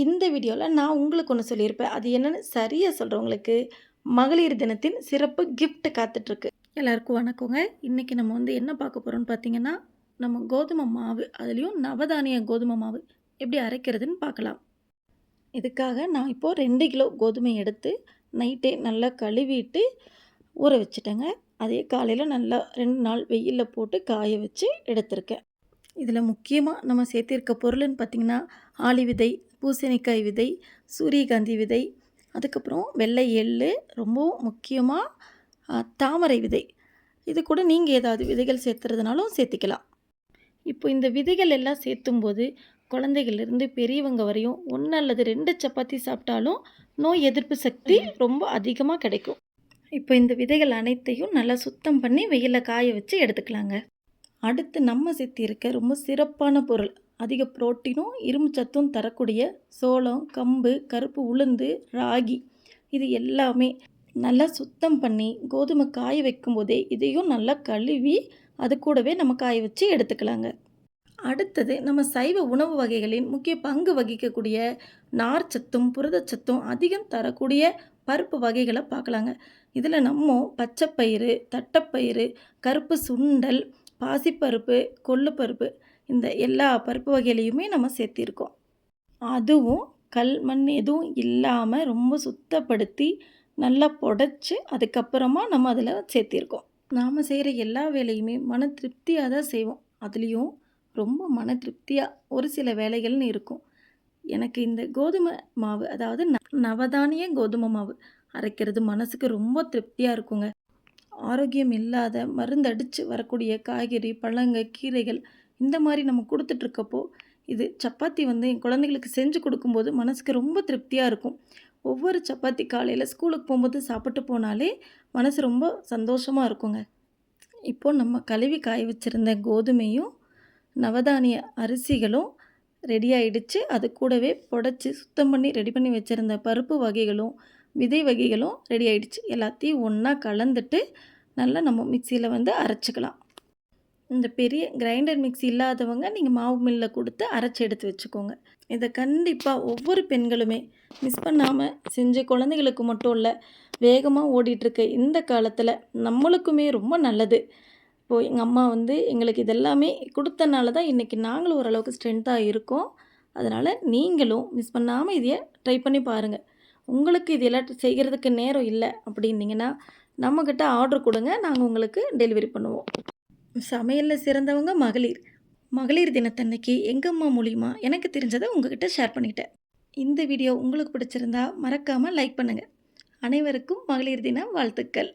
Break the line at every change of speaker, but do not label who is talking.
இந்த வீடியோவில் நான் உங்களுக்கு ஒன்று சொல்லியிருப்பேன். அது என்னென்னு சரியாக சொல்கிறவங்களுக்கு மகளிர் தினத்தின் சிறப்பு கிஃப்ட் காத்துட்ருக்கு. எல்லாருக்கும் வணக்கங்க. இன்றைக்கி நம்ம என்ன பார்க்க போகிறோம்னு பார்த்தீங்கன்னா, நம்ம கோதுமை மாவு, அதுலேயும் நவதானிய கோதுமை மாவு எப்படி அரைக்கிறதுன்னு பார்க்கலாம். இதுக்காக நான் இப்போது 2 கிலோ கோதுமை எடுத்து நைட்டே நல்லா கழுவிட்டு ஊற வச்சுட்டேங்க. அதே காலையில் நல்லா 2 நாள் வெயிலில் போட்டு காய வச்சு எடுத்திருக்கேன். இதில் முக்கியமாக நம்ம சேர்த்திருக்க பொருள்னு பார்த்திங்கன்னா, ஆளி விதை, பூசணிக்காய் விதை, சூரியகாந்தி விதை, அதுக்கப்புறம் வெள்ளை எள்ளு, ரொம்பவும் முக்கியமாக தாமரை விதை. இது கூட நீங்கள் ஏதாவது விதைகள் சேர்த்துறதுனாலும் சேர்த்திக்கலாம். இப்போ இந்த விதைகள் எல்லாம் சேர்த்தும்போது குழந்தைகள்லேருந்து பெரியவங்க வரையும் 1 அல்லது 2 சப்பாத்தி சாப்பிட்டாலும் நோய் எதிர்ப்பு சக்தி ரொம்ப அதிகமாக கிடைக்கும். இப்போ இந்த விதைகள் அனைத்தையும் நல்லா சுத்தம் பண்ணி வெயிலில் காய வச்சு எடுத்துக்கலாங்க. அடுத்து நம்ம சேர்த்திருக்க ரொம்ப சிறப்பான பொருள், அதிக புரோட்டீனும் இரும்பு சத்தும் தரக்கூடிய சோளம், கம்பு, கருப்பு உளுந்து, ராகி, இது எல்லாமே நல்லா சுத்தம் பண்ணி கோதுமை காய வைக்கும் போதே இதையும் நல்லா கழுவி அது கூடவே நம்ம காய வச்சு எடுத்துக்கலாங்க. அடுத்தது நம்ம சைவ உணவு வகைகளின் முக்கிய பங்கு வகிக்கக்கூடிய நார்ச்சத்தும் புரதச்சத்தும் அதிகம் தரக்கூடிய பருப்பு வகைகளை பார்க்கலாங்க. இதில் நம்ம பச்சைப்பயிறு, தட்டைப்பயிறு, கருப்பு சுண்டல், பாசிப்பருப்பு, கொள்ளுப்பருப்பு, இந்த எல்லா பருப்பு வகையிலையுமே நம்ம சேர்த்திருக்கோம். அதுவும் கல் மண் எதுவும் இல்லாமல் ரொம்ப சுத்தப்படுத்தி நல்லா புடைச்சி அதுக்கப்புறமா நம்ம அதில் சேர்த்திருக்கோம். நாம் செய்கிற எல்லா வேலையுமே மன திருப்தியாக தான் செய்வோம். அதுலேயும் ரொம்ப மன திருப்தியாக ஒரு சில வேலைகள்னு இருக்கும். எனக்கு இந்த கோதுமை மாவு, அதாவது நவதானிய கோதுமை மாவு அரைக்கிறது மனசுக்கு ரொம்ப திருப்தியாக இருக்குங்க. ஆரோக்கியம் இல்லாத மருந்தடித்து வரக்கூடிய காய்கறி, பழங்க, கீரைகள் இந்த மாதிரி நம்ம கொடுத்துட்ருக்கப்போ இது சப்பாத்தி என் குழந்தைகளுக்கு செஞ்சு கொடுக்கும்போது மனசுக்கு ரொம்ப திருப்தியாக இருக்கும். ஒவ்வொரு சப்பாத்தி காலையில் ஸ்கூலுக்கு போகும்போது சாப்பிட்டு போனாலே மனசு ரொம்ப சந்தோஷமாக இருக்குங்க. இப்போது நம்ம கழுவி காய வச்சுருந்த கோதுமையும் நவதானிய அரிசிகளும் ரெடி ஆகிடுச்சு. அது கூடவே புடைச்சி சுத்தம் பண்ணி ரெடி பண்ணி வச்சுருந்த பருப்பு வகைகளும் விதை வகைகளும் ரெடி ஆகிடுச்சு. எல்லாத்தையும் ஒன்றா கலந்துட்டு நல்லா நம்ம மிக்சியில் அரைச்சிக்கலாம். இந்த பெரிய கிரைண்டர் மிக்ஸி இல்லாதவங்க நீங்கள் மாவு மில்லில் கொடுத்து அரைச்சி எடுத்து வச்சுக்கோங்க. இதை கண்டிப்பாக ஒவ்வொரு பெண்களுமே மிஸ் பண்ணாமல் செஞ்சு குழந்தைகளுக்கு மட்டும் இல்லை, வேகமாக ஓடிட்டுருக்க இந்த காலத்தில் நம்மளுக்குமே ரொம்ப நல்லது. இப்போது எங்கள் அம்மா எங்களுக்கு இதெல்லாமே கொடுத்தனால தான் இன்றைக்கி நாங்களும் ஓரளவுக்கு ஸ்ட்ரென்த்தாக இருக்கோம். அதனால் நீங்களும் மிஸ் பண்ணாமல் இதையை ட்ரை பண்ணி பாருங்கள். உங்களுக்கு இதெல்லாம் செய்கிறதுக்கு நேரம் இல்லை அப்படின்னீங்கன்னா நம்மக்கிட்ட ஆர்டர் கொடுங்க, நாங்கள் உங்களுக்கு டெலிவரி பண்ணுவோம். சமையலில் சிறந்தவங்க மகளிர். மகளிர் தினத்தன்னைக்கு எங்கள் அம்மா மூலிமா எனக்கு தெரிஞ்சதை உங்ககிட்ட ஷேர் பண்ணிட்டேன். இந்த வீடியோ உங்களுக்கு பிடிச்சிருந்தா மறக்காமல் லைக் பண்ணுங்கள். அனைவருக்கும் மகளிர் தின வாழ்த்துக்கள்.